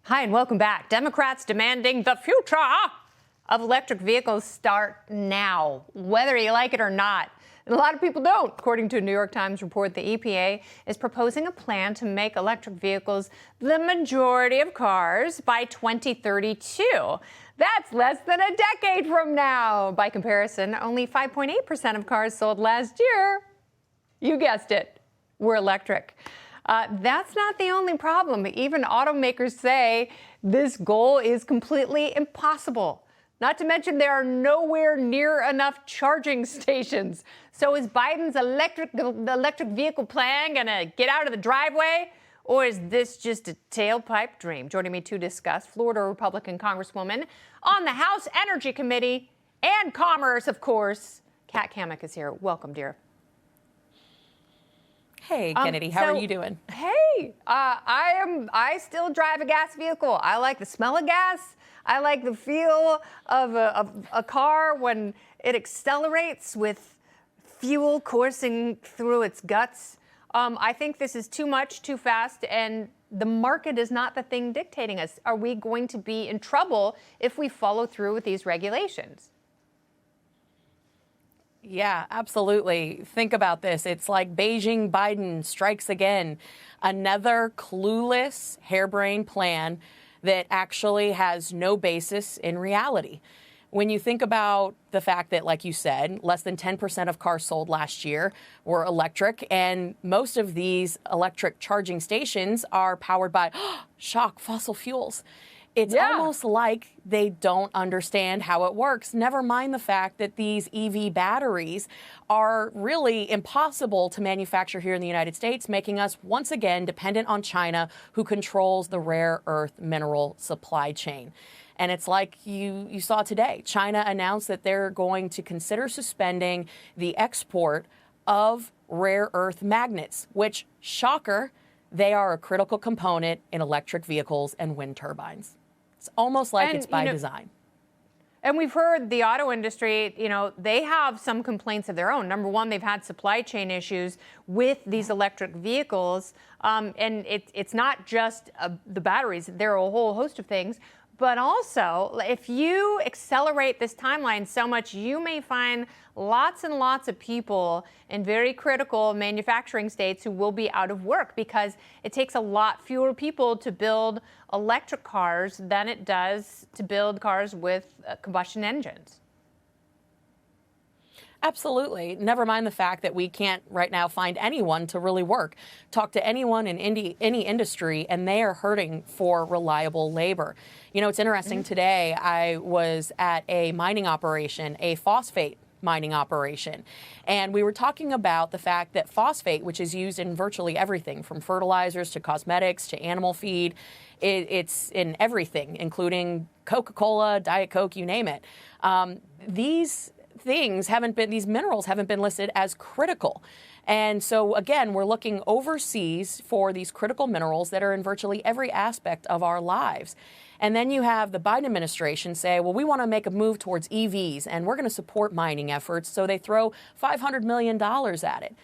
Hi, and welcome back. Democrats demanding the future of electric vehicles start now, whether you like it or not. And a lot of people don't. According to a New York Times report, the EPA is proposing a plan to make electric vehicles the majority of cars by 2032. That's less than a decade from now. By comparison, only 5.8% of cars sold last year, you guessed it, were electric. That's not the only problem. Even automakers say this goal is completely impossible. Not to mention there are nowhere near enough charging stations. So is Biden's electric vehicle plan going to get out of the driveway? Or is this just a tailpipe dream? Joining me to discuss, Florida Republican Congresswoman on the House Energy Committee and Commerce, of course, Cammack is here. Welcome, dear. Hey, Kennedy, how are you doing? Hey, I still drive a gas vehicle. I like the smell of gas. I like the feel of a car when it accelerates with fuel coursing through its guts. I think this is too much, too fast, and the market is not the thing dictating us. Are we going to be in trouble if we follow through with these regulations? Yeah, absolutely. Think about this. It's like Beijing Biden strikes again. Another clueless, harebrained plan that actually has no basis in reality. When you think about the fact that, like you said, less than 10% of cars sold last year were electric, and most of these electric charging stations are powered by, shock, fossil fuels. It's almost like they don't understand how it works. Never mind the fact that these EV batteries are really impossible to manufacture here in the United States, making us once again dependent on China, who controls the rare earth mineral supply chain. And it's like you saw today. China announced that they're going to consider suspending the export of rare earth magnets, which, shocker, they are a critical component in electric vehicles and wind turbines. It's almost like it's by design. And we've heard the auto industry, they have some complaints of their own. Number one, they've had supply chain issues with these electric vehicles. And it's not just the batteries. There are a whole host of things. But also, if you accelerate this timeline so much, you may find lots and lots of people in very critical manufacturing states who will be out of work because it takes a lot fewer people to build electric cars than it does to build cars with combustion engines. Absolutely. Never mind the fact that we can't right now find anyone to really work. Talk to anyone in any industry, and they are hurting for reliable labor. It's interesting. Today I was at a mining operation, a phosphate mining operation, and we were talking about the fact that phosphate, which is used in virtually everything from fertilizers to cosmetics to animal feed, it's in everything, including Coca-Cola, Diet Coke, you name it. These minerals haven't been listed as critical. And so, again, we're looking overseas for these critical minerals that are in virtually every aspect of our lives. And then you have the Biden administration say, well, we want to make a move towards EVs and we're going to support mining efforts. So they throw $500 million at it.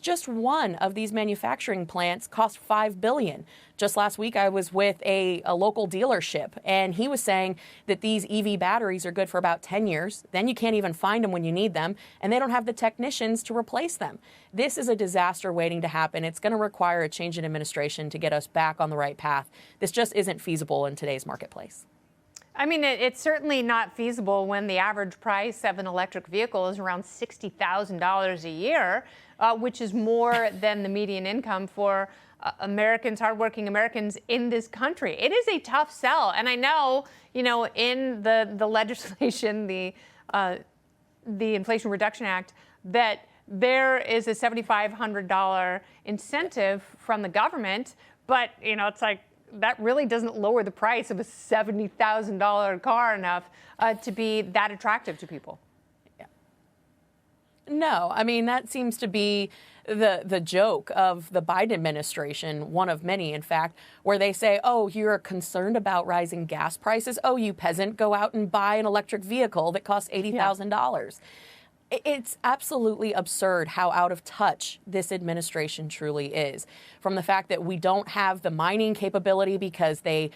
Just one of these manufacturing plants cost $5 billion. Just last week, I was with a local dealership, and he was saying that these EV batteries are good for about 10 years. Then you can't even find them when you need them, and they don't have the technicians to replace them. This is a disaster waiting to happen. It's going to require a change in administration to get us back on the right path. This just isn't feasible in today's marketplace. I mean, it's certainly not feasible when the average price of an electric vehicle is around $60,000 a year, which is more than the median income for Americans, hardworking Americans in this country. It is a tough sell. And I know, in the legislation, the Inflation Reduction Act, that there is a $7,500 incentive from the government. But, it's like, that really doesn't lower the price of a $70,000 car enough to be that attractive to people. Yeah. No, I mean, that seems to be the joke of the Biden administration, one of many, in fact, where they say, oh, you're concerned about rising gas prices. Oh, you peasant, go out and buy an electric vehicle that costs $80,000. It's absolutely absurd how out of touch this administration truly is. From the fact that we don't have the mining capability because they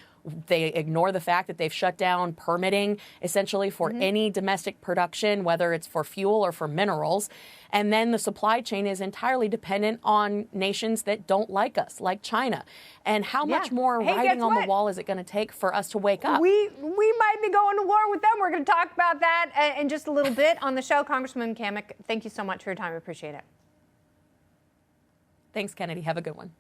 ignore the fact that they've shut down permitting essentially for any domestic production, whether it's for fuel or for minerals. And then the supply chain is entirely dependent on nations that don't like us, like China. And how much more writing on the wall is it going to take for us to wake up? We might be going to war with them. We're going to talk about that in just a little bit on the show. Congressman Cammack, thank you so much for your time. I appreciate it. Thanks, Kennedy. Have a good one.